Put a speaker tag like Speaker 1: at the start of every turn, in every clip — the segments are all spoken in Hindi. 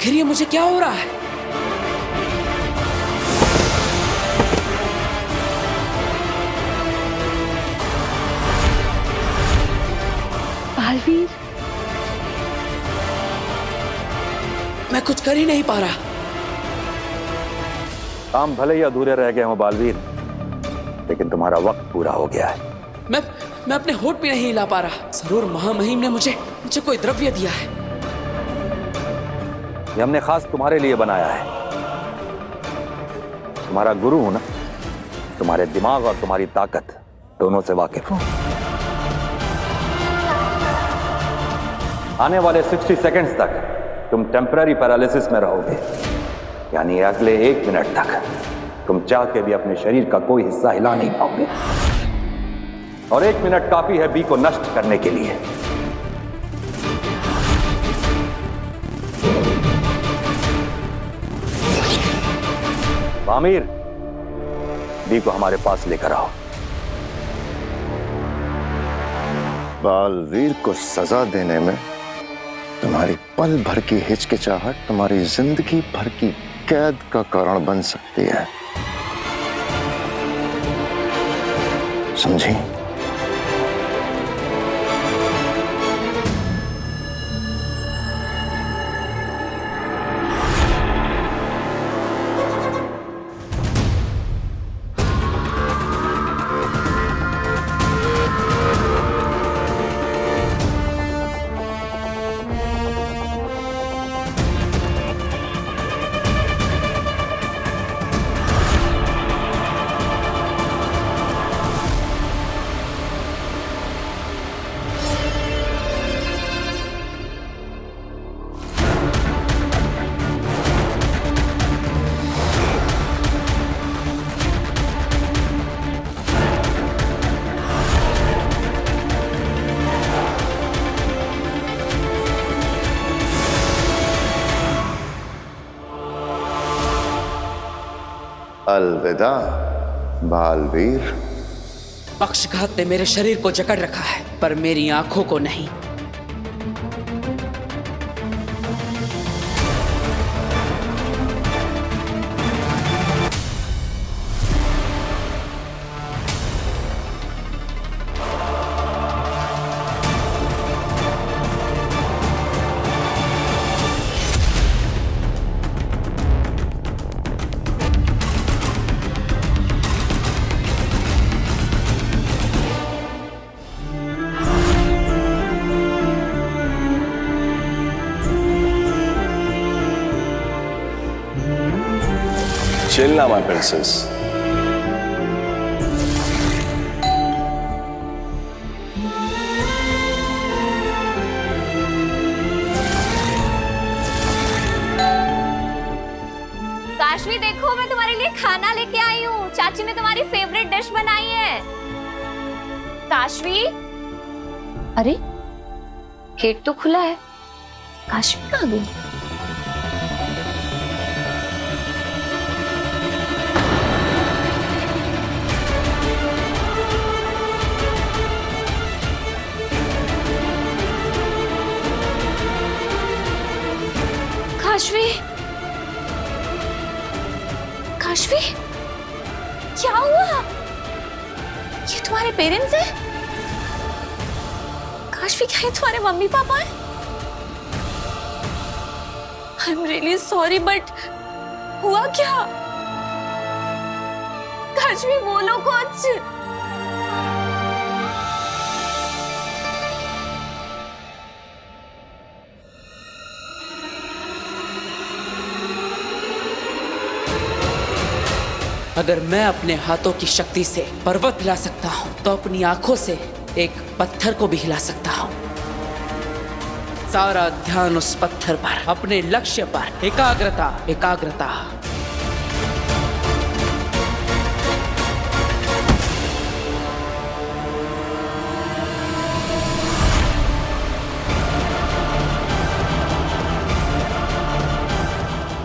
Speaker 1: आखिर ये मुझे क्या हो रहा है?
Speaker 2: बालवीर,
Speaker 1: मैं कुछ कर ही नहीं पा रहा।
Speaker 3: काम भले ही अधूरे रह गए हों बालवीर, लेकिन तुम्हारा वक्त पूरा हो गया है।
Speaker 1: मैं अपने होठ भी नहीं हिला पा रहा। जरूर महामहिम ने मुझे कोई द्रव्य दिया है।
Speaker 3: ये हमने खास तुम्हारे लिए बनाया है। तुम्हारा गुरु हूं ना, तुम्हारे दिमाग और तुम्हारी ताकत दोनों से वाकिफ हूं। आने वाले 60 सेकंड्स तक तुम टेम्पररी पैरालिसिस में रहोगे, यानी अगले 1 मिनट तक तुम चाह के भी अपने शरीर का कोई हिस्सा हिला नहीं पाओगे। और 1 मिनट काफी है बी को नष्ट करने के लिए। आमिर, बी को हमारे पास लेकर आओ।
Speaker 4: बालवीर को सजा देने में तुम्हारी पल भर की हिचकिचाहट तुम्हारी जिंदगी भर की कैद का कारण बन सकती है, समझी? अलविदा बालवीर।
Speaker 1: पक्षघात ने मेरे शरीर को जकड़ रखा है, पर मेरी आंखों को नहीं।
Speaker 4: Chill now, my princess.
Speaker 5: Kashvi, देखो मैं तुम्हारे लिए खाना लेके आई हूँ। चाची ने तुम्हारी फेवरेट डिश बनाई है। काशवी, अरे गेट तो खुला है, काशवी कहाँ गई? काशवी, काशवी, क्या हुआ? ये तुम्हारे पेरेंट्स हैं? काशवी, क्या ये तुम्हारे मम्मी पापा हैं? I am really sorry, but हुआ क्या? काशवी, बोलो कुछ।
Speaker 1: अगर मैं अपने हाथों की शक्ति से पर्वत हिला सकता हूं, तो अपनी आंखों से एक पत्थर को भी हिला सकता हूं। सारा ध्यान उस पत्थर पर, अपने लक्ष्य पर। एकाग्रता, एकाग्रता।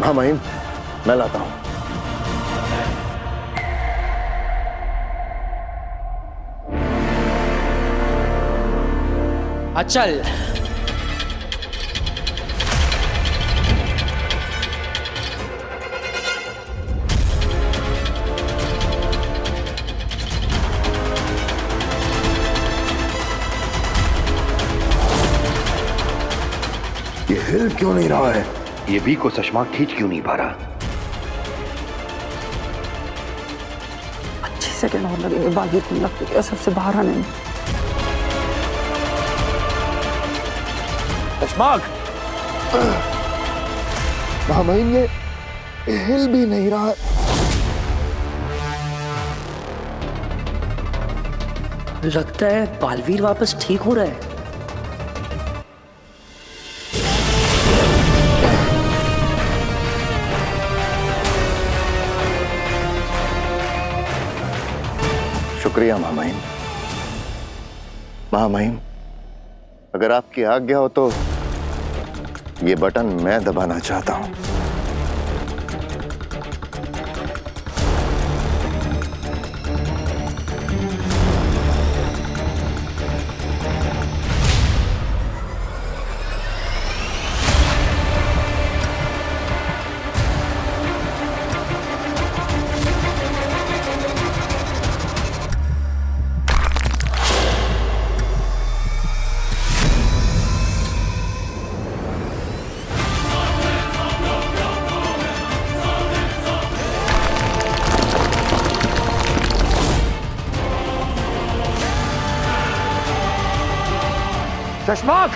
Speaker 4: हाँ महिम, मैं लाता हूं।
Speaker 1: अचल।
Speaker 4: ये हिल क्यों नहीं रहा है?
Speaker 3: ये भी को चश्मा खींच क्यों नहीं पा रहा?
Speaker 2: 25 सेकंड और लगेंगे बालवीर को लगते के असर से बाहर आने में।
Speaker 3: चश्माक!
Speaker 4: महामहिम ये हिल भी नहीं रहा है।
Speaker 2: लगता है बालवीर वापस ठीक हो रहा है।
Speaker 4: शुक्रिया महामहिम। महामहिम, अगर आपकी आज्ञा हो तो ये बटन मैं दबाना चाहता हूं।
Speaker 3: चश्माक!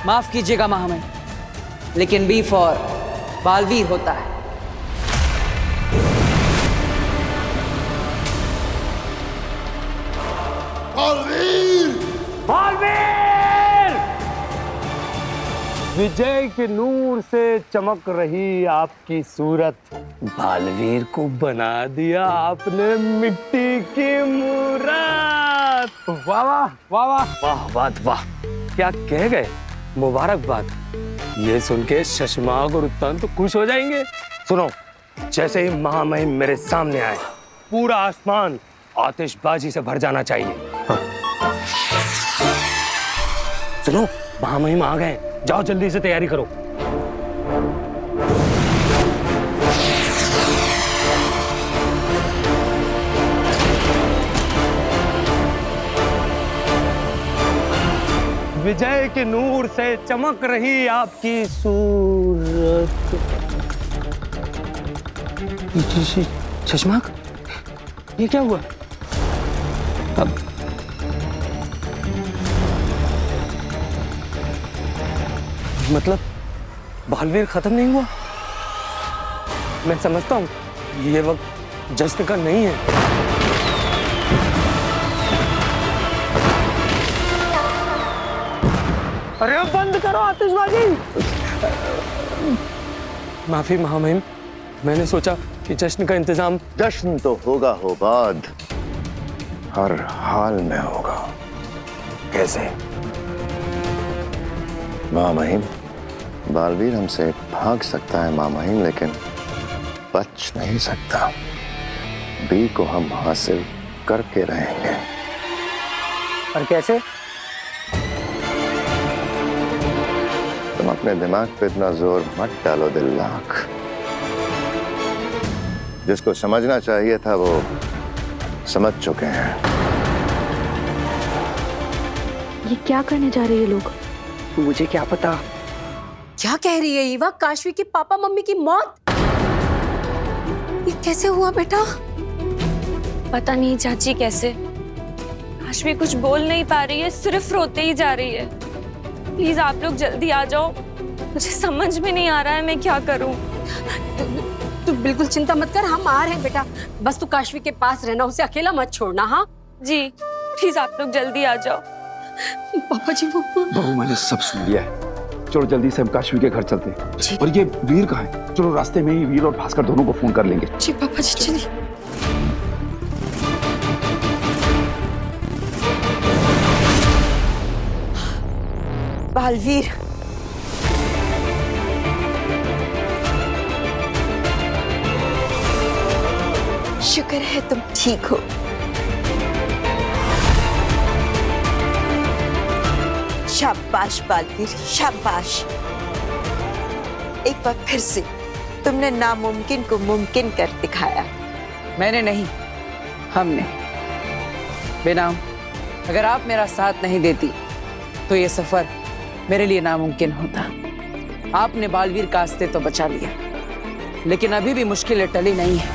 Speaker 1: माफ कीजिएगा महामहिम, लेकिन बी फॉर बालवीर होता है।
Speaker 6: विजय के नूर से चमक रही आपकी सूरत, बालवीर को बना दिया आपने मिट्टी की मूरत। वाह वाह वाह वाह वाह वाह वाह, क्या कह गए, मुबारकबाद। ये सुन के शशमाक और उत्तान तो खुश हो जाएंगे। सुनो, जैसे ही महामहिम मेरे सामने आए पूरा आसमान आतिशबाजी से भर जाना चाहिए। हाँ। सुनो, महामहिम आ गए, जाओ जल्दी से तैयारी करो। विजय के नूर से चमक रही आपकी सूरत। चश्माक, ये क्या हुआ? अब मतलब बालवीर खत्म नहीं हुआ? मैं समझता हूं ये वक्त जश्न का नहीं है। अरे बंद करो आतिशबाजी। माफी महामहिम, मैंने सोचा कि जश्न का इंतजाम।
Speaker 4: जश्न तो होगा हो बाद, हर हाल में होगा। कैसे? महामहिम, बालवीर हमसे भाग सकता है महामहिम, लेकिन बच नहीं सकता। बी को हम हासिल करके रहेंगे।
Speaker 6: और कैसे?
Speaker 4: तुम अपने दिमाग पे इतना जोर मत डालो दिल्लाख। जिसको समझना चाहिए था वो समझ चुके हैं।
Speaker 7: ये क्या करने जा रहे हैं लोग?
Speaker 2: मुझे क्या पता।
Speaker 8: क्या कह रही है ईवा? काशवी के पापा मम्मी की मौत? ये कैसे हुआ बेटा?
Speaker 5: पता नहीं चाची कैसे। काशवी कुछ बोल नहीं पा रही है, सिर्फ रोते ही जा रही है। प्लीज आप लोग जल्दी आ जाओ, मुझे समझ में नहीं आ रहा है मैं क्या करूं।
Speaker 8: तू बिल्कुल चिंता मत कर, हम आ रहे हैं बेटा। बस तू काशवी के पास रहना, उसे अकेला मत छोड़ना। हाँ,
Speaker 5: जी प्लीज आप लोग जल्दी आ जाओ।
Speaker 8: पापा जी वो
Speaker 9: बहू मैंने सब सुन लिया है। चलो जल्दी से हम काशवी के घर चलते हैं। और ये वीर कहाँ है? चलो रास्ते में ही वीर और भास्कर दोनों को फोन कर लेंगे।
Speaker 8: जी पापा जी चलिए।
Speaker 10: बालवीर, शुक्र है तुम ठीक हो। शाबाश बालवीर, शाबाश। एक बार फिर से तुमने नामुमकिन को मुमकिन कर दिखाया।
Speaker 1: मैंने नहीं, हमने। बेनाम, अगर आप मेरा साथ नहीं देती तो ये सफर मेरे लिए नामुमकिन होता। आपने बालवीर का अस्तित्व तो बचा लिया, लेकिन अभी भी मुश्किलें टली नहीं है।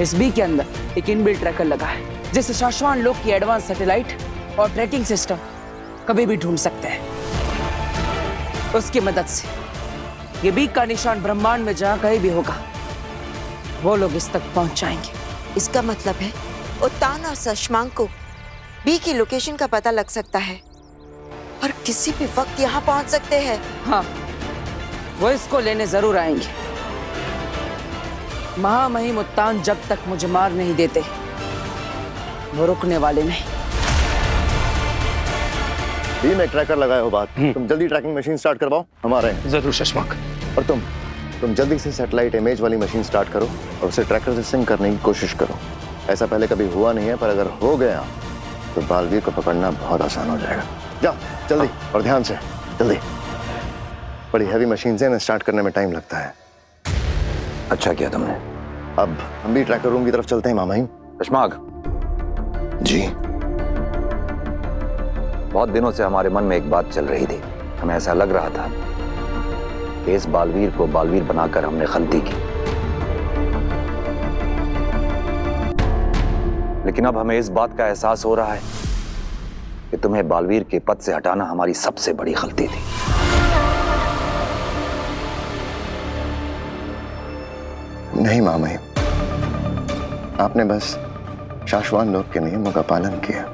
Speaker 1: इस बी के अंदर एक इनबिल्ट ट्रैकर लगा है, जिससे शाश्वान लोक की एडवांस सैटेलाइट और ट्रैकिंग सिस्टम कभी भी ढूंढ सकते हैं। उसकी मदद से ये बी का निशान ब्रह्मांड में जहां कहीं भी होगा, वो लोग इस तक पहुंच जाएंगे।
Speaker 10: इसका मतलब है उत्तान और सशमांक को बी की लोकेशन का पता लग सकता है और किसी भी वक्त यहाँ पहुंच सकते हैं।
Speaker 1: हाँ, वो इसको लेने जरूर आएंगे। महामहिम उत्तान जब तक मुझे मार नहीं देते, वो रुकने वाले नहीं।
Speaker 4: बी में ट्रैकर लगाए हो बात, तुम जल्दी ट्रैकिंग मशीन स्टार्ट करवाओ, हम आ रहे हैं।
Speaker 9: जरूर शशांक।
Speaker 4: और तुम जल्दी से सैटेलाइट इमेज वाली मशीन स्टार्ट करो और उसे ट्रैकर से सिंक करने की कोशिश करो। ऐसा पहले कभी हुआ नहीं है, पर अगर हो गया तो बालवीर को पकड़ना बहुत आसान हो जाएगा। जाओ जल्दी और ध्यान से, जल्दी। बड़ी हैवी मशीन से स्टार्ट करने में टाइम लगता है।
Speaker 3: अच्छा किया तुमने।
Speaker 4: अब हम भी ट्रैकर रूम की तरफ चलते हैं मामाही।
Speaker 3: शशांक
Speaker 4: जी।
Speaker 3: बहुत दिनों से हमारे मन में एक बात चल रही थी। हमें ऐसा लग रहा था कि इस बालवीर को बालवीर बनाकर हमने गलती की, लेकिन अब हमें इस बात का एहसास हो रहा है कि तुम्हें बालवीर के पद से हटाना हमारी सबसे बड़ी गलती थी।
Speaker 4: नहीं मामाही, आपने बस शाश्वान लोक के नियमों का पालन किया।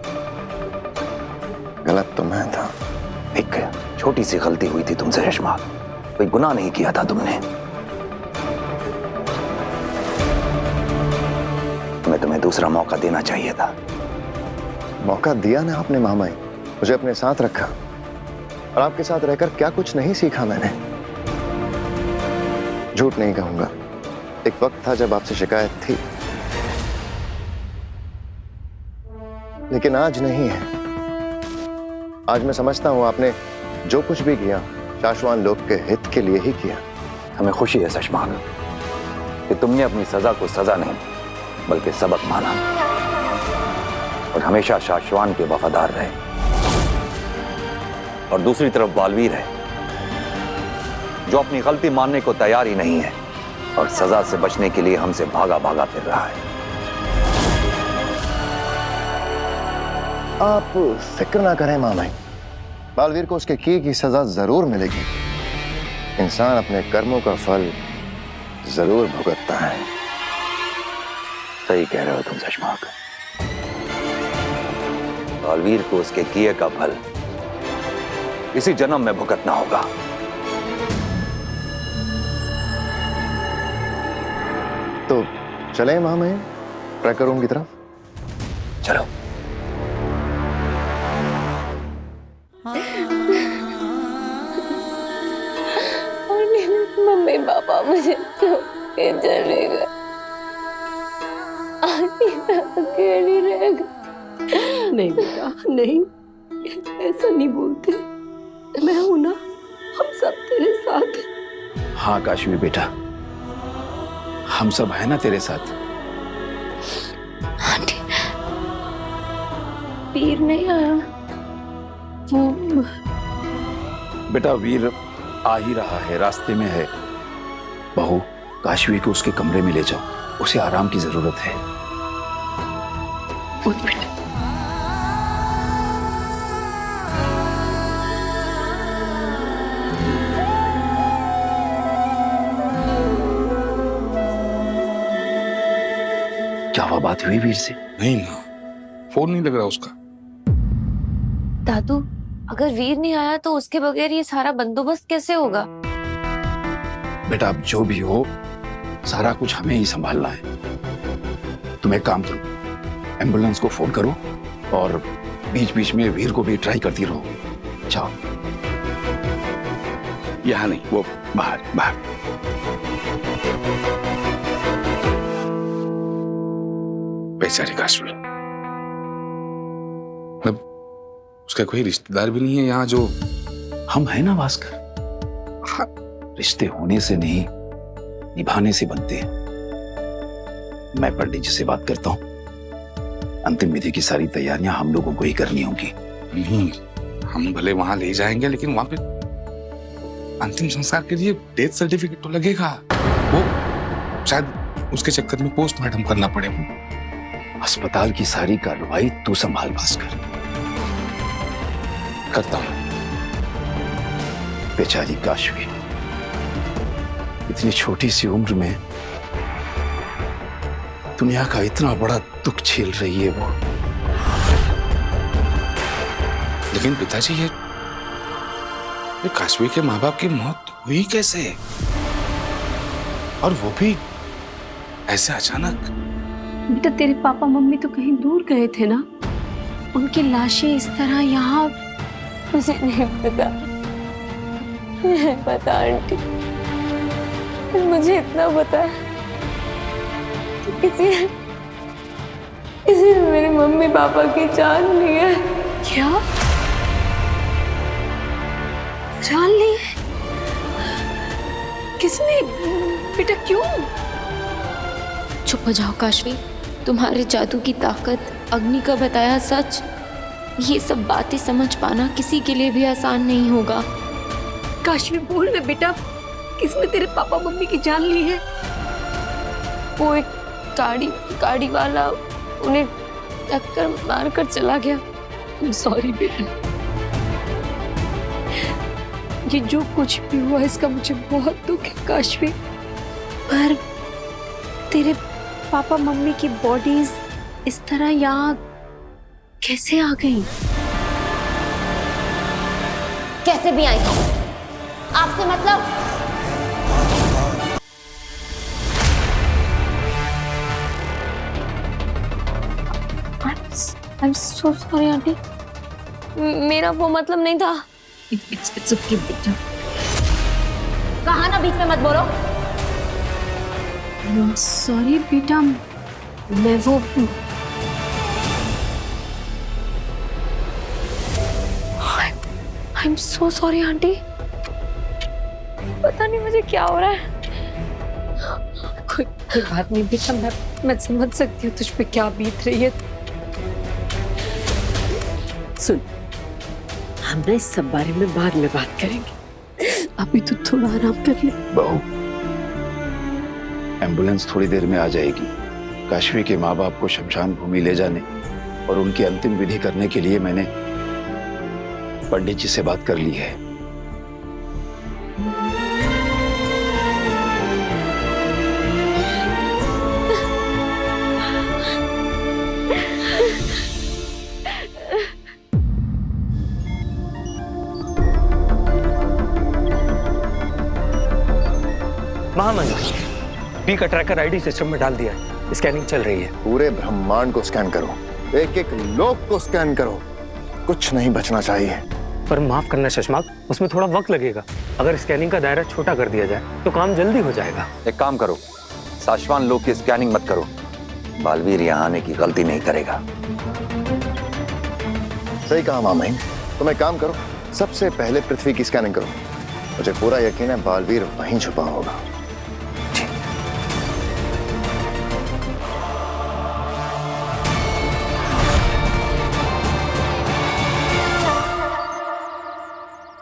Speaker 4: गलत तो मैं था।
Speaker 3: एक छोटी सी गलती हुई थी तुमसे शशांक, कोई गुनाह नहीं किया था तुमने। तुम्हें दूसरा मौका देना चाहिए था।
Speaker 4: मौका दिया ना आपने मामाई, मुझे अपने साथ रखा और आपके साथ रहकर क्या कुछ नहीं सीखा मैंने। झूठ नहीं कहूंगा, एक वक्त था जब आपसे शिकायत थी, लेकिन आज नहीं है। आज मैं समझता हूं आपने जो कुछ भी किया शाश्वान लोक के हित के लिए ही किया।
Speaker 3: हमें खुशी है शशांक कि तुमने अपनी सजा को सजा नहीं बल्कि सबक माना और हमेशा शाश्वान के वफादार रहे। और दूसरी तरफ बालवीर है जो अपनी गलती मानने को तैयार ही नहीं है और सजा से बचने के लिए हमसे भागा भागा फिर रहा है।
Speaker 4: आप फिक्र ना करें मामाई, बालवीर को उसके किए की सजा जरूर मिलेगी। इंसान अपने कर्मों का फल जरूर भुगतता है।
Speaker 3: सही कह रहे हो तुम शशांक। बालवीर को उसके किए का फल इसी जन्म में भुगतना होगा।
Speaker 4: तो चले मामाई ट्रैकर रूम की तरफ।
Speaker 3: चलो।
Speaker 5: मम्मी पापा मुझे छोड़ के चले गए, अकेली रह गई।
Speaker 8: नहीं बेटा नहीं, ऐसा नहीं बोलते। मैं हूं ना, हम सब तेरे साथ हैं।
Speaker 9: हाँ काशवी बेटा, हम सब है ना तेरे साथ।
Speaker 5: आंटी, वीर नहीं आया।
Speaker 9: बेटा वीर आ ही रहा है, रास्ते में है। बहू, काशवी को उसके कमरे में ले जाओ, उसे आराम की जरूरत है।
Speaker 8: उठ बेटा।
Speaker 9: क्या हुआ, बात हुई वीर से?
Speaker 11: नहीं ना, फोन नहीं लग रहा उसका।
Speaker 5: दादू, अगर वीर नहीं आया तो उसके बगैर ये सारा बंदोबस्त कैसे होगा?
Speaker 9: बेटा अब जो भी हो, सारा कुछ हमें ही संभालना है। तुम एक काम करो, एम्बुलेंस को फोन करो और बीच बीच में वीर को भी ट्राई करती रहो। जाओ। यहाँ नहीं, वो बाहर बाहर।
Speaker 11: बेचारी काशवी, मतलब उसका कोई रिश्तेदार भी नहीं है यहाँ जो।
Speaker 9: हम है ना भास्कर, रिश्ते होने से नहीं निभाने से बनते हैं। मैं पंडित जी से बात करता हूँ, अंतिम विधि की सारी तैयारियां हम लोगों को ही करनी होंगी।
Speaker 11: नहीं, हम भले वहां ले जाएंगे लेकिन वहां पे अंतिम संस्कार के लिए डेथ सर्टिफिकेट तो लगेगा। वो शायद उसके चक्कर में पोस्टमार्टम करना पड़े।
Speaker 9: अस्पताल की सारी कार्रवाई तू संभाल भास्कर।
Speaker 11: करता हूं।
Speaker 9: बेचारी काशवी, इतनी छोटी सी उम्र में दुनिया का इतना बड़ा दुख झेल रही है वो।
Speaker 11: लेकिन पिताजी, ये काशवी के माँ बाप की मौत हुई कैसे, और वो भी ऐसे अचानक?
Speaker 8: बेटा, तेरे पापा मम्मी तो कहीं दूर गए थे ना, उनकी लाशें इस तरह यहाँ।
Speaker 5: मुझे नहीं पता, नहीं पता आंटी। मुझे इतना पता है कि किसी ने मेरे मम्मी पापा की जान ली है।
Speaker 8: क्या जान ली है? किसने? बेटा क्यों?
Speaker 5: चुप हो जाओ काशवी, तुम्हारे जादू की ताकत, अग्नि का बताया सच, ये सब बातें समझ पाना किसी के लिए भी आसान नहीं होगा।
Speaker 8: काशवी बोल ना बेटा, किसने तेरे पापा मम्मी की जान ली है?
Speaker 5: वो एक गाड़ी वाला उन्हें टक्कर मारकर चला गया।
Speaker 8: सॉरी बेटा, ये जो कुछ भी हुआ इसका मुझे बहुत दुख है काशवी, पर तेरे पापा मम्मी की बॉडीज इस तरह यहाँ कैसे आ गई?
Speaker 5: कैसे भी आई आपसे मतलब? I'm so sorry आंटी, मेरा वो मतलब नहीं था।
Speaker 8: It's okay बेटा।
Speaker 5: कहा ना बीच में मत बोलो।
Speaker 8: सॉरी बेटा, मैं वो I'm so sorry आंटी, पता नहीं मुझे क्या हो रहा है। कोई बात नहीं बेटा, मैं समझ सकती हूँ तुझ पे क्या बीत रही है। सुन, हम ना इस सब बारे में बाद में बात करेंगे, अभी तो थोड़ा आराम कर ले।
Speaker 9: बहू, एम्बुलेंस थोड़ी देर में आ जाएगी। काशवी के माँ बाप को शमशान भूमि ले जाने और उनकी अंतिम विधि करने के लिए मैंने पंडित जी से बात कर ली है।
Speaker 6: महामंत्र, बी का ट्रैकर आईडी सिस्टम में डाल दिया है, स्कैनिंग चल रही है।
Speaker 4: पूरे ब्रह्मांड को स्कैन करो, एक एक लोक को स्कैन करो, कुछ नहीं बचना चाहिए।
Speaker 6: पर माफ करना शशमाक, उसमें थोड़ा वक्त लगेगा। अगर स्कैनिंग का दायरा छोटा कर दिया जाए तो काम जल्दी हो जाएगा।
Speaker 3: एक काम करो, साशवान लोग की स्कैनिंग मत करो, बालवीर यहाँ आने की गलती नहीं करेगा।
Speaker 4: सही कहा मामहीन, तुम एक काम करो, सबसे पहले पृथ्वी की स्कैनिंग करो। मुझे पूरा यकीन है बालवीर वहीं छुपा होगा।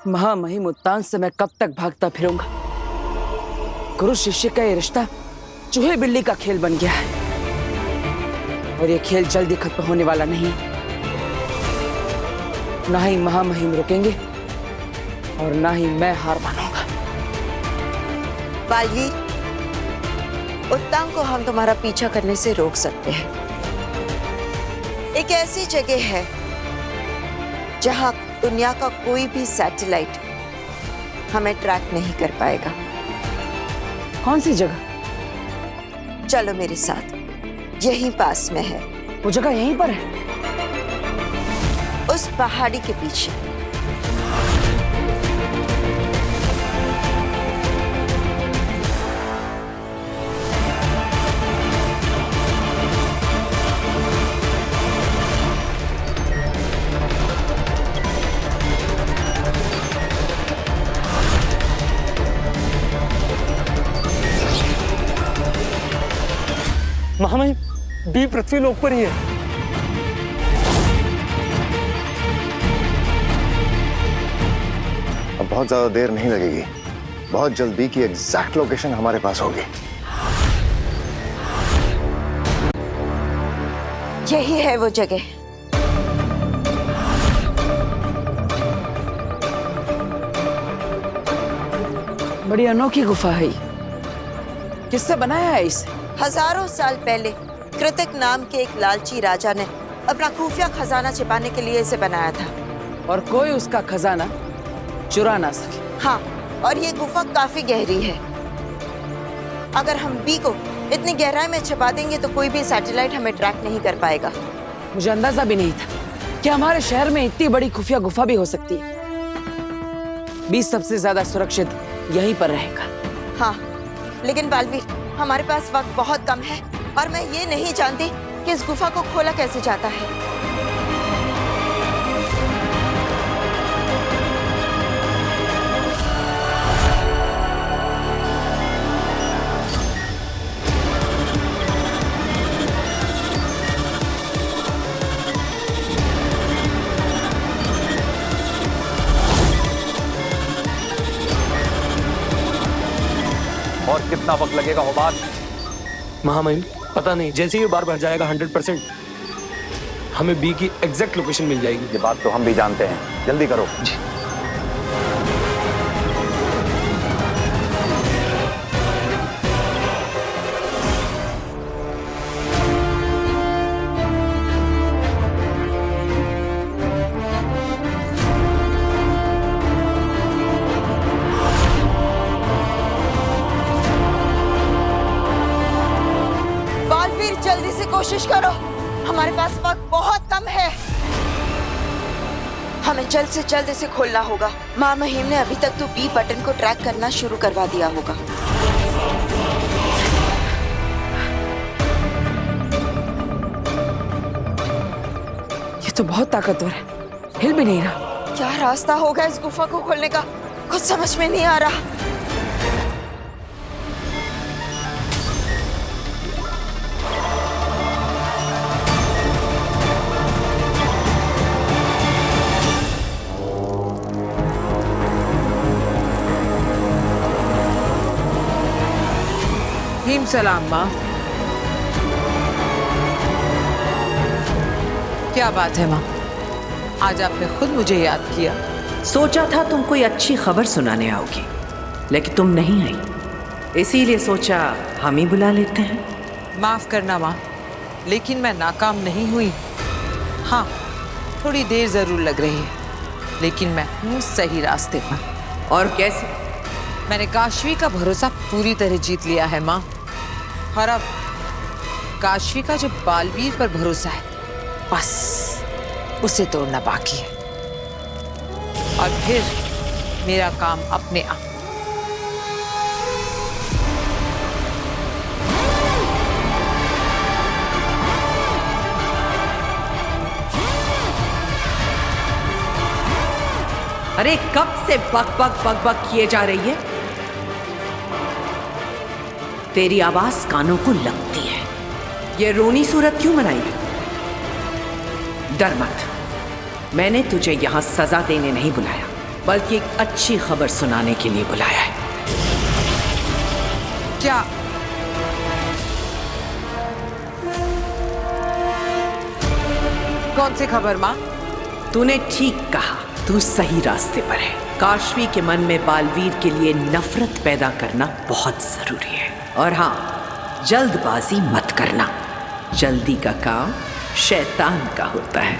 Speaker 1: महामहिम उत्तान से मैं कब तक भागता फिरूंगा? गुरु शिष्य का ये रिश्ता चूहे बिल्ली का खेल बन गया है, और ये खेल जल्दी खत्म होने वाला नहीं। ना ही महामहिम रुकेंगे और ना ही मैं हार मानूंगा।
Speaker 10: बालवीर, उत्तांग को हम तुम्हारा पीछा करने से रोक सकते हैं। एक ऐसी जगह है जहां दुनिया का कोई भी सैटेलाइट हमें ट्रैक नहीं कर पाएगा।
Speaker 1: कौन सी जगह?
Speaker 10: चलो मेरे साथ, यहीं पास में है।
Speaker 1: वो जगह यहीं पर है?
Speaker 10: उस पहाड़ी के पीछे।
Speaker 6: महामहिम, बी पृथ्वी लोक पर ही है।
Speaker 4: अब बहुत ज्यादा देर नहीं लगेगी, बहुत जल्द बी की एग्जैक्ट लोकेशन हमारे पास होगी।
Speaker 10: यही है वो जगह।
Speaker 1: बड़ी अनोखी गुफा है ये। किससे बनाया है इसे?
Speaker 10: हजारों साल पहले कृतिक नाम के एक लालची राजा ने अपना खुफिया खजाना छिपाने के लिए इसे बनाया था।
Speaker 1: और कोई उसका खजाना चुरा ना सके।
Speaker 10: हाँ, और ये गुफा काफी गहरी है। अगर हम बी को इतनी गहराई में छिपा देंगे तो कोई भी सैटेलाइट हमें ट्रैक नहीं कर पाएगा।
Speaker 1: मुझे अंदाजा भी नहीं था कि हमारे शहर में इतनी बड़ी खुफिया गुफा भी हो सकती है। बी सबसे ज्यादा सुरक्षित यहीं पर रहेगा।
Speaker 10: हाँ, लेकिन बालवीर, हमारे पास वक्त बहुत कम है और मैं ये नहीं जानती कि इस गुफा को खोला कैसे जाता है।
Speaker 3: और कितना वक्त लगेगा हुबाद?
Speaker 6: महामहिम, पता नहीं, जैसे ही बार भर जाएगा 100% हमें बी की एग्जैक्ट लोकेशन मिल जाएगी।
Speaker 3: ये बात तो हम भी जानते हैं, जल्दी करो।
Speaker 6: जी।
Speaker 10: जल्दी से कोशिश करो, हमारे पास वक्त बहुत कम है। हमें जल्द से जल्द इसे खोलना होगा। माँ महिम ने अभी तक तो बी बटन को ट्रैक करना शुरू करवा दिया होगा।
Speaker 1: ये तो बहुत ताकतवर है, हिल भी नहीं रहा।
Speaker 10: क्या रास्ता होगा इस गुफा को खोलने का, कुछ समझ में नहीं आ रहा।
Speaker 1: हिम सलाम माँ। क्या बात है माँ, आज आपने खुद मुझे याद किया।
Speaker 12: सोचा था तुम कोई अच्छी खबर सुनाने आओगी, लेकिन तुम नहीं आई, इसीलिए सोचा हम ही बुला लेते हैं।
Speaker 1: माफ करना माँ, लेकिन मैं नाकाम नहीं हुई। हाँ, थोड़ी देर जरूर लग रही है, लेकिन मैं हूँ सही रास्ते पर।
Speaker 12: और कैसे?
Speaker 1: मैंने काशवी का भरोसा पूरी तरह जीत लिया है माँ, और अब काशवी का जो बालवीर पर भरोसा है, बस उसे तोड़ना बाकी है, और फिर मेरा काम अपने आप।
Speaker 12: अरे कब से बक बक बक बक किए जा रही है? तेरी आवाज कानों को लगती है। ये रोनी सूरत क्यों बनाई? डर मत, मैंने तुझे यहां सजा देने नहीं बुलाया, बल्कि एक अच्छी खबर सुनाने के लिए बुलाया है।
Speaker 1: क्या? कौन सी खबर माँ?
Speaker 12: तूने ठीक कहा, तू सही रास्ते पर है। काशवी के मन में बालवीर के लिए नफरत पैदा करना बहुत जरूरी है। और हाँ, जल्दबाजी मत करना। जल्दी का काम शैतान का होता है।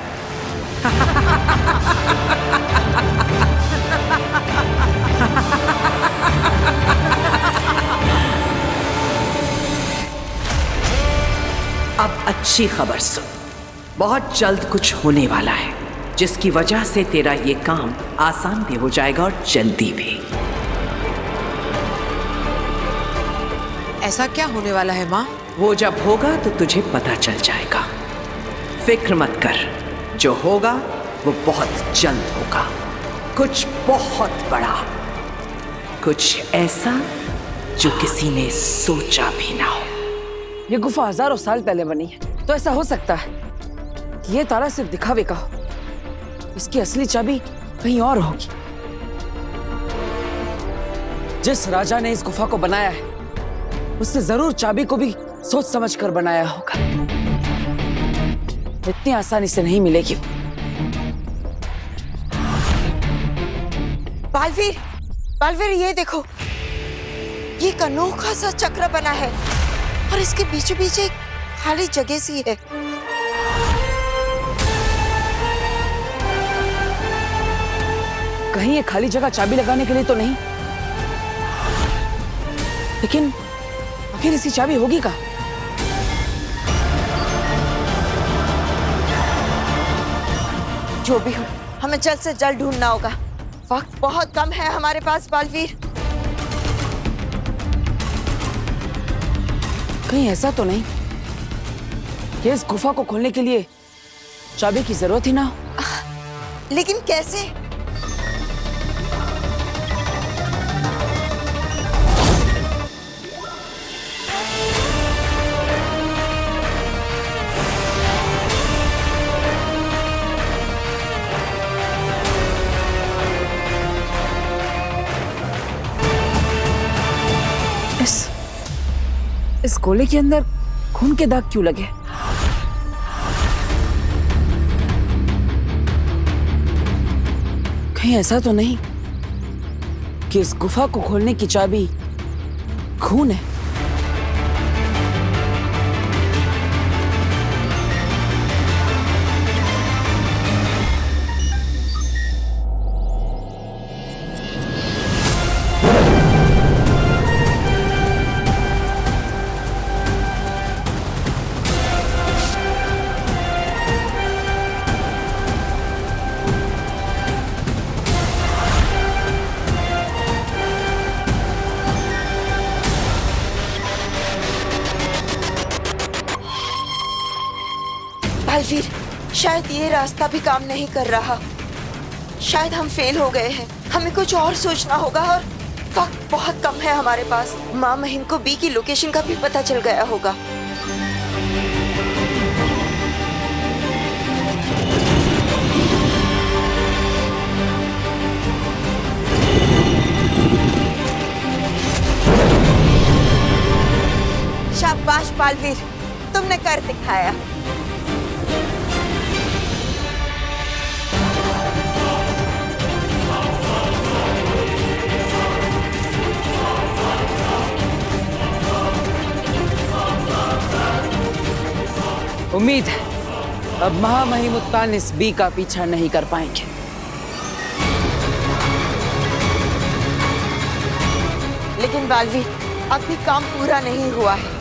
Speaker 12: अब अच्छी खबर सुन, बहुत जल्द कुछ होने वाला है जिसकी वजह से तेरा ये काम आसान भी हो जाएगा और जल्दी भी।
Speaker 10: ऐसा क्या होने वाला है माँ?
Speaker 12: वो जब होगा तो तुझे पता चल जाएगा। फिक्र मत कर, जो होगा वो बहुत जल्द होगा। कुछ बहुत बड़ा, कुछ ऐसा जो किसी ने सोचा भी ना हो।
Speaker 1: ये गुफा हजारों साल पहले बनी है, तो ऐसा हो सकता है कि ये ताला सिर्फ दिखावे का हो। इसकी असली चाबी कहीं और होगी। जिस राजा ने इस गुफा को बनाया है उसने जरूर चाबी को भी सोच समझ कर बनाया होगा। इतनी आसानी से नहीं मिलेगी।
Speaker 10: बालवीर, बालवीर ये देखो, ये एक अनोखा सा चक्र बना है और इसके बीचों बीच एक खाली जगह सी है।
Speaker 1: कहीं ये खाली जगह चाबी लगाने के लिए तो नहीं, लेकिन आखिर इसकी चाबी होगी कहाँ?
Speaker 10: जो भी हो, हमें जल्द से जल्द ढूंढना होगा। वक्त बहुत कम है हमारे पास बालवीर।
Speaker 1: कहीं ऐसा तो नहीं कि इस गुफा को खोलने के लिए चाबी की जरूरत ही ना हो?
Speaker 10: लेकिन कैसे?
Speaker 1: इस गोले के अंदर खून के दाग क्यों लगे? कहीं ऐसा तो नहीं कि इस गुफा को खोलने की चाबी खून है?
Speaker 10: बालवीर, शायद ये रास्ता भी काम नहीं कर रहा। शायद हम फेल हो गए हैं। हमें कुछ और सोचना होगा और वक्त बहुत कम है हमारे पास। माँ महिम को बी की लोकेशन का भी पता चल गया होगा। शाबाश बालवीर, तुमने कर दिखाया।
Speaker 1: उम्मीद है अब महामहिमुत्तान इस बी का पीछा नहीं कर पाएंगे।
Speaker 10: लेकिन बालवीर, अब भी काम पूरा नहीं हुआ है।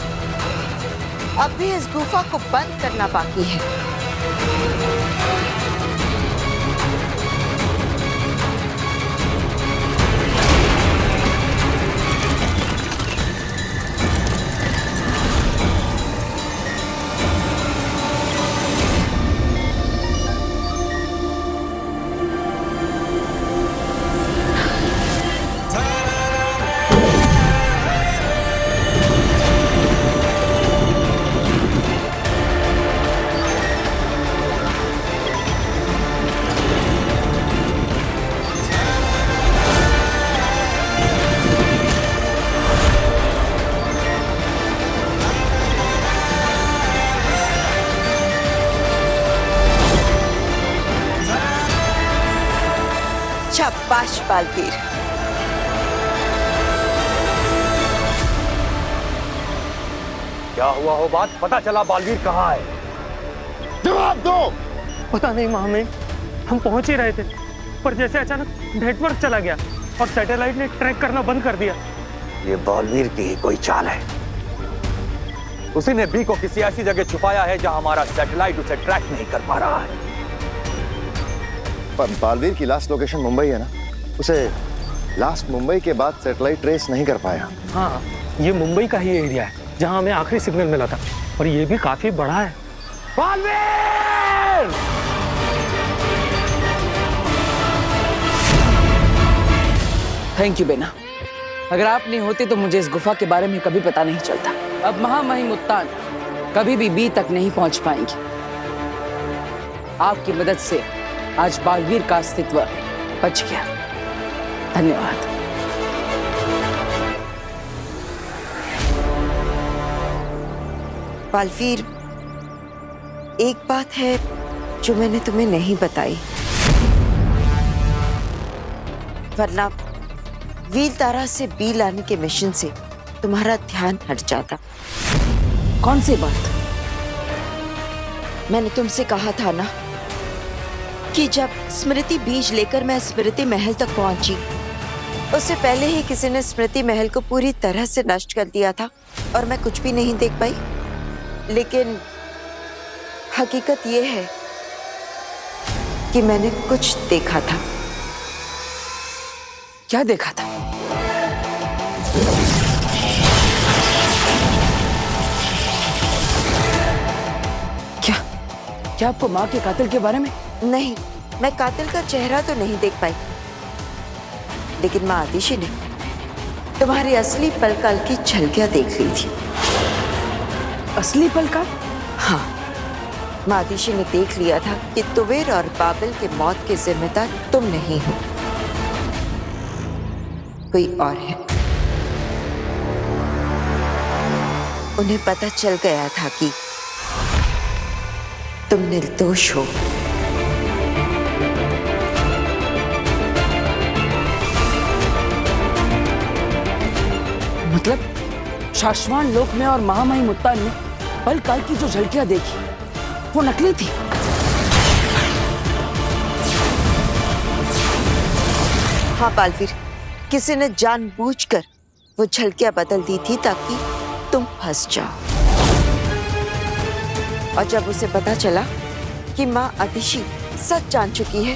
Speaker 10: अब भी इस गुफा को बंद करना बाकी है। शाबाश बालवीर।
Speaker 3: क्या हुआ हो बात पता चला बालवीर कहाँ है?
Speaker 6: जवाब दो। पता नहीं महामहिम, हम पहुंच ही रहे थे पर जैसे अचानक नेटवर्क चला गया और सैटेलाइट ने ट्रैक करना बंद कर दिया।
Speaker 3: ये बालवीर की ही कोई चाल है। उसी ने बी को किसी ऐसी जगह छुपाया है जहां हमारा सैटेलाइट उसे ट्रैक नहीं कर पा रहा है।
Speaker 4: पर बालवीर की लास्ट लोकेशन मुंबई है ना, उसे लास्ट मुंबई के बाद सैटेलाइट ट्रेस नहीं कर पाया।
Speaker 6: हाँ, ये मुंबई का ही एरिया है जहां हमें आखिरी सिग्नल मिला था और ये भी काफी बड़ा है। बालवीर!
Speaker 1: थैंक यू बेना। अगर आप नहीं होते तो मुझे इस गुफा के बारे में कभी पता नहीं चलता। अब महामहिम उत्तान कभी भी बी तक नहीं पहुंच पाएंगे। आपकी मदद से आज बालवीर का अस्तित्व बच गया। धन्यवाद।
Speaker 10: बालवीर, एक बात है जो मैंने तुम्हें नहीं बताई, वरना व्हील तारा से बी लाने के मिशन से तुम्हारा ध्यान हट जाता।
Speaker 1: कौन सी बात?
Speaker 10: मैंने तुमसे कहा था ना कि जब स्मृति बीज लेकर मैं स्मृति महल तक पहुंची, उससे पहले ही किसी ने स्मृति महल को पूरी तरह से नष्ट कर दिया था और मैं कुछ भी नहीं देख पाई। लेकिन हकीकत यह है कि मैंने कुछ देखा था।
Speaker 1: क्या देखा था? क्या आपको माँ के कातिल के बारे में?
Speaker 10: नहीं, मैं कातिल का चेहरा तो नहीं देख पाई, लेकिन माँ आतिशी ने तुम्हारी असली पलकाल की झलकियां देख ली थी।
Speaker 1: असली पलकाल?
Speaker 10: हाँ, माँ आतिशी ने देख लिया था कि तुवेर और बाबिल के मौत के जिम्मेदार तुम नहीं हो, कोई और है। उन्हें पता चल गया था कि तुम निर्दोष हो।
Speaker 1: मतलब शाश्वान लोक में और महामहिम उत्तान ने पल काल की जो झलकियां देखी वो नकली थी।
Speaker 10: हाँ बालवीर, किसी ने जानबूझकर वो झलकियां बदल दी थी ताकि तुम फंस जाओ। और जब उसे पता चला कि माँ आतिशी सच जान चुकी है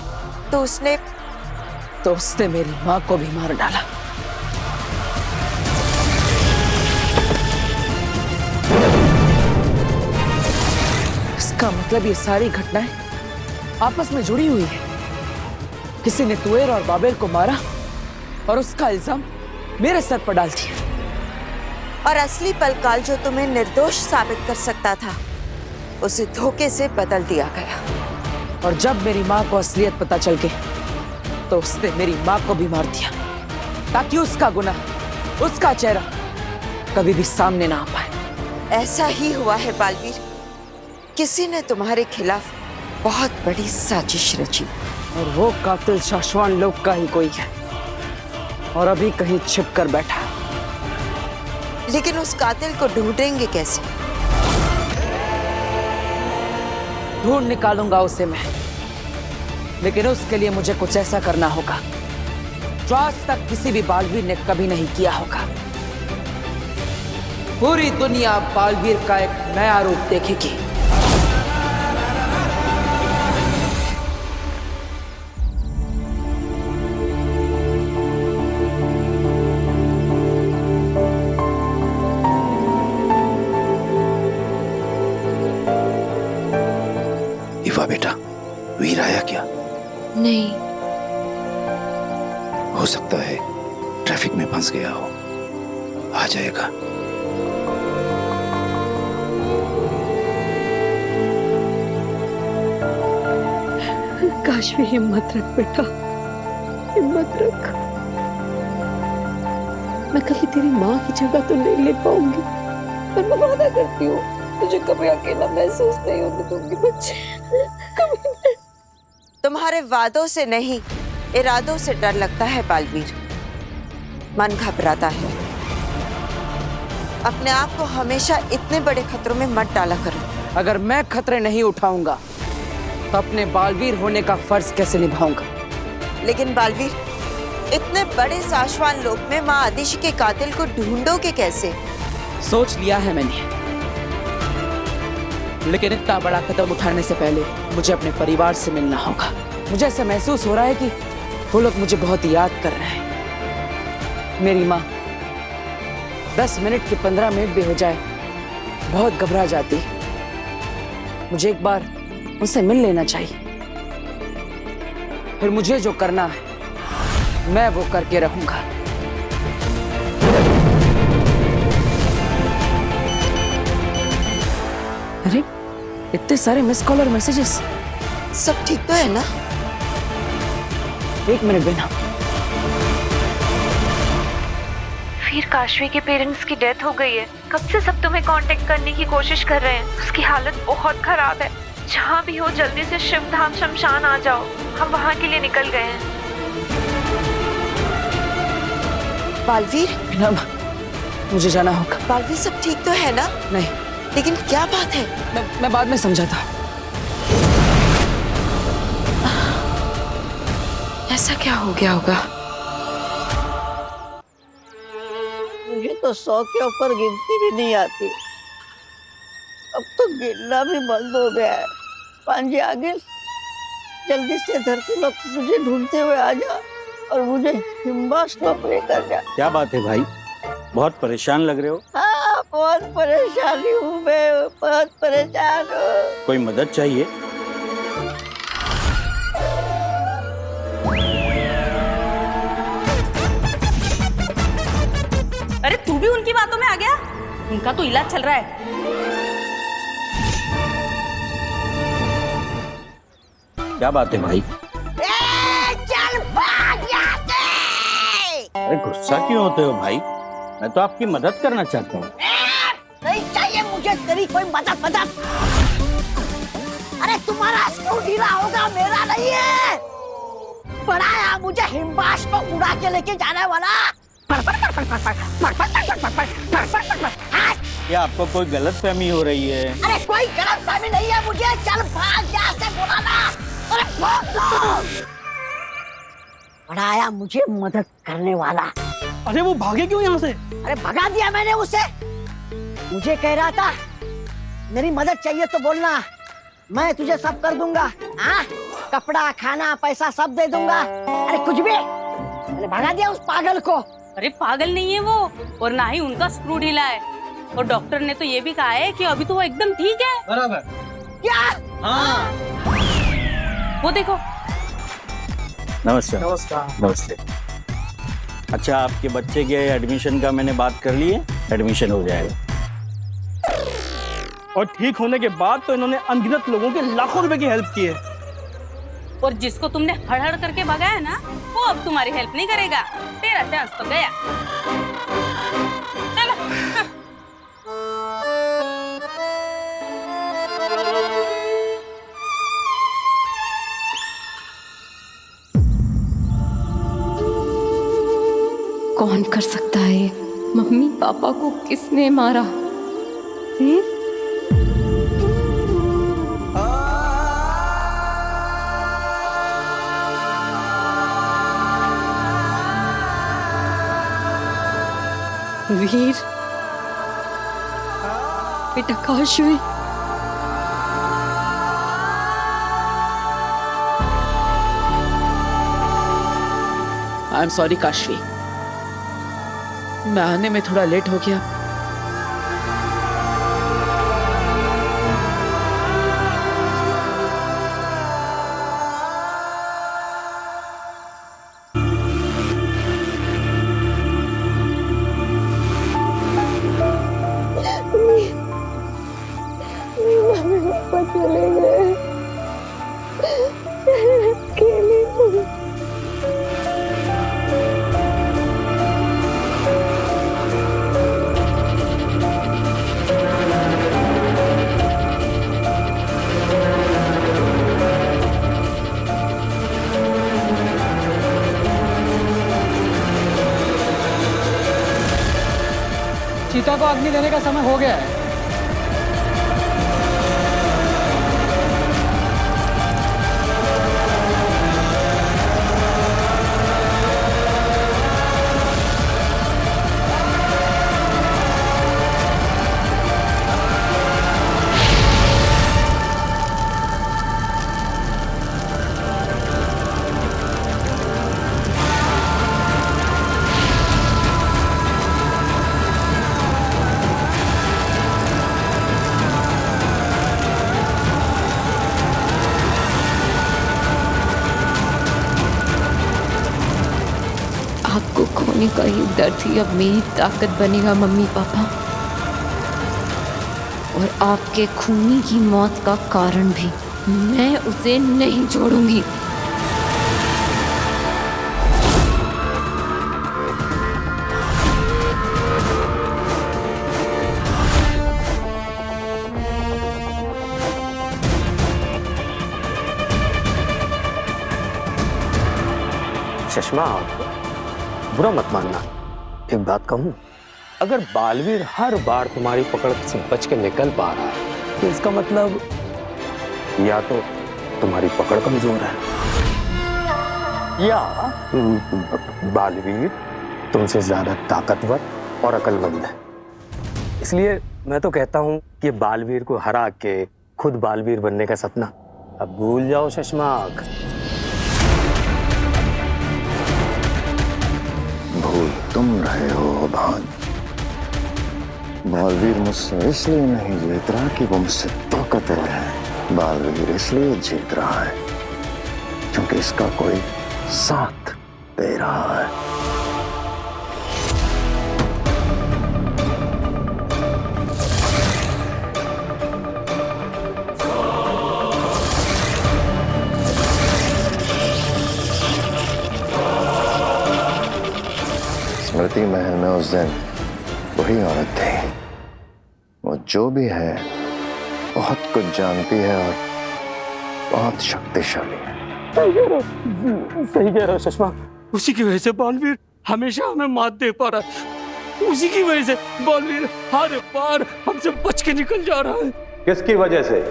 Speaker 10: तो उसने
Speaker 1: मेरी माँ को भी मार डाला। इसका मतलब ये सारी घटनाएं आपस में जुड़ी हुई है। किसी ने तुवेर और बाबेल को मारा और उसका इल्जाम मेरे सर पर डाल दिया।
Speaker 10: और असली पलकाल जो तुम्हें निर्दोष साबित कर सकता था, उसे धोखे से बदल दिया गया।
Speaker 1: और जब मेरी माँ को असलियत पता चल गई तो उसने मेरी माँ को भी मार दिया ताकि उसका गुनाह, उसका चेहरा कभी भी सामने ना आ पाए।
Speaker 10: ऐसा ही हुआ है बालवीर। किसी ने तुम्हारे खिलाफ बहुत बड़ी साजिश रची
Speaker 1: और वो कातिल शाश्वान लोक का ही कोई है और अभी कहीं छिप कर बैठा।
Speaker 10: लेकिन उस कातिल को ढूंढेंगे कैसे?
Speaker 1: ढूंढ निकालूंगा उसे मैं, लेकिन उसके लिए मुझे कुछ ऐसा करना होगा जो आज तक किसी भी बालवीर ने कभी नहीं किया होगा। पूरी दुनिया बालवीर का एक नया रूप देखेगी।
Speaker 9: इवा बेटा, वीर आया क्या?
Speaker 8: नहीं।
Speaker 9: हो सकता है ट्रैफिक में फंस गया हो, आ जाएगा।
Speaker 8: काशवी, हिम्मत रख बेटा, हिम्मत रख। मैं कभी तेरी माँ की जगह तो नहीं ले पाऊंगी, पर मैं वादा करती हूँ तुझे कभी अकेला महसूस नहीं होने दूंगी बच्चे, कभी नहीं।
Speaker 10: तुम्हारे वादों से नहीं, इरादों से डर लगता है बालवीर। मन घबराता है। अपने आप को हमेशा इतने बड़े खतरों में मत डाला करो।
Speaker 1: अगर मैं खतरे नहीं उठाऊंगा तो अपने बालवीर होने का फर्ज कैसे निभाऊंगा?
Speaker 10: लेकिन बालवीर, इतने बड़े साशवान लोक में माँ आदिशि के कातिल को ढूंढोगे कैसे?
Speaker 1: सोच लिया है मैंने, लेकिन इतना बड़ा कदम उठाने से पहले मुझे अपने परिवार से मिलना होगा। मुझे ऐसा महसूस हो रहा है कि वो लोग मुझे बहुत याद कर रहे हैं। मेरी माँ 10 मिनट के 15 मिनट भी हो जाए बहुत घबरा जाती। मुझे एक बार उनसे मिल लेना चाहिए, फिर मुझे जो करना है मैं वो करके रहूंगा। अरे इतने सारे मिस कॉल और मैसेजेस,
Speaker 10: सब ठीक तो है ना?
Speaker 1: एक मिनट बिना।
Speaker 8: फिर काशवी के पेरेंट्स की डेथ हो गई है। कब से सब तुम्हें कांटेक्ट करने की कोशिश कर रहे हैं। उसकी हालत बहुत खराब है। जहाँ भी हो जल्दी से शिवधाम शमशान आ जाओ। हम वहाँ के लिए निकल गए हैं।
Speaker 10: बालवीर,
Speaker 1: बिना, मुझे जाना होगा।
Speaker 10: बालवीर सब ठीक तो है ना?
Speaker 1: नहीं,
Speaker 10: लेकिन क्या बात है?
Speaker 1: मैं बाद में समझाता।
Speaker 10: ऐसा क्या हो गया होगा?
Speaker 13: मुझे तो 100 के ऊपर गिनती भी नहीं आती। अब तो गिनना भी बंद हो गया है। पांजी आगे जल्दी से धरती लोग मुझे ढूंढते हुए आ जा और मुझे हिम्बाश्लोक लेकर जा।
Speaker 6: क्या बात है भाई, बहुत परेशान लग रहे हो?
Speaker 13: हाँ, बहुत परेशानी हूँ मैं, बहुत परेशान हूँ।
Speaker 6: कोई मदद चाहिए?
Speaker 5: अरे तू भी उनकी बातों में आ गया? उनका तो इलाज चल रहा है।
Speaker 6: क्या बात है भाई?
Speaker 13: चल भाग यहाँ से!
Speaker 6: अरे गुस्सा क्यों होते हो भाई? मैं तो आपकी मदद करना चाहता हूँ।
Speaker 13: नहीं चाहिए मुझे तेरी कोई मदद। अरे तुम्हारा स्क्रू ढीला होगा, मेरा नहीं है। पढ़ाया मुझे हिम्बाश को उड़ा के लेके जाने वाला।
Speaker 6: क्या आपको कोई गलतफहमी हो रही है?
Speaker 13: अरे कोई गलतफहमी नहीं है मुझे। चल भाग यहाँ से, बोला ना। अरे भाग लो। पढ़ाया मुझे मदद करने वाला।
Speaker 6: अरे वो भागे क्यों यहाँ से?
Speaker 13: अरे भगा दिया मैंने उसे। मुझे कह रहा था मेरी मदद चाहिए तो बोलना, मैं तुझे सब कर दूंगा। हाँ, कपड़ा, खाना, पैसा सब दे दूंगा। अरे कुछ भी। मैंने भगा दिया उस पागल को।
Speaker 5: अरे पागल नहीं है वो, और ना ही उनका स्क्रू ढीला है। और डॉक्टर ने तो ये भी कहा है कि अभी तो वो एकदम ठीक है।
Speaker 6: बराबर।
Speaker 13: क्या?
Speaker 6: हाँ।
Speaker 5: वो देखो।
Speaker 6: नमस्ते। नमस्ते। अच्छा, आपके बच्चे के एडमिशन का मैंने बात कर ली है, एडमिशन हो जाएगा।
Speaker 14: और ठीक होने के बाद तो इन्होंने अनगिनत लोगों के लाखों रुपए की हेल्प की है।
Speaker 5: और जिसको तुमने हड़ करके भगाया ना, वो अब तुम्हारी हेल्प नहीं करेगा। तेरा चांस तो गया। चलो।
Speaker 8: कौन कर सकता है ये? मम्मी पापा को किसने मारा? वीर, बेटा Kashvi.
Speaker 1: I am sorry Kashvi, मैं आने में थोड़ा लेट हो गया।
Speaker 13: चले गए अकेले।
Speaker 6: सीता को अग्नि देने का समय हो गया है।
Speaker 8: आपको खोने का ये दर्द ही अब मेरी ताकत बनेगा मम्मी पापा, और आपके खूनी की मौत का कारण भी। मैं उसे नहीं छोड़ूंगी।
Speaker 6: चश्मा, बुरा मत मानना, एक बात कहूं, अगर बालवीर हर बार तुम्हारी पकड़ से बच के निकल पा रहा है तो इसका मतलब या तो तुम्हारी पकड़ कमजोर है या बालवीर तुमसे ज्यादा ताकतवर और अक्लमंद है। इसलिए मैं तो कहता हूं कि बालवीर को हरा के खुद बालवीर बनने का सपना अब भूल जाओ शशमाक।
Speaker 4: भूल तुम रहे हो भान। बालवीर मुझसे इसलिए नहीं जीत रहा कि वो मुझसे ताकतवर है। बालवीर इसलिए जीत रहा है क्योंकि इसका कोई साथ दे रहा है। स्मृति महल में उस दिन वही औरत थी। वो जो भी है बहुत कुछ जानती है और बहुत शक्तिशाली है।
Speaker 6: सही कह रहे हो सुषमा, उसी की वजह से बालवीर हमेशा हमें मात दे पा रहा है। उसी की वजह से बालवीर हर बार हमसे बच के निकल जा रहा है।
Speaker 3: किसकी वजह से?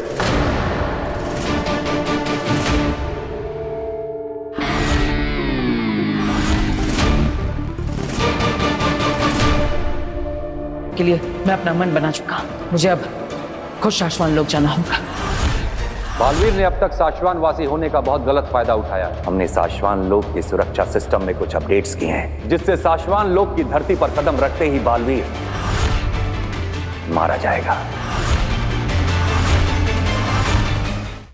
Speaker 1: के लिए मैं अपना मन बना चुका हूं। मुझे अब खुद शाश्वान लोक जाना होगा।
Speaker 3: बालवीर ने अब तक साशवान वासी होने का बहुत गलत फायदा उठाया। हमने साशवान लोक की सुरक्षा सिस्टम में कुछ अपडेट्स किए हैं जिससे साशवान लोक की धरती पर कदम रखते ही बालवीर मारा जाएगा।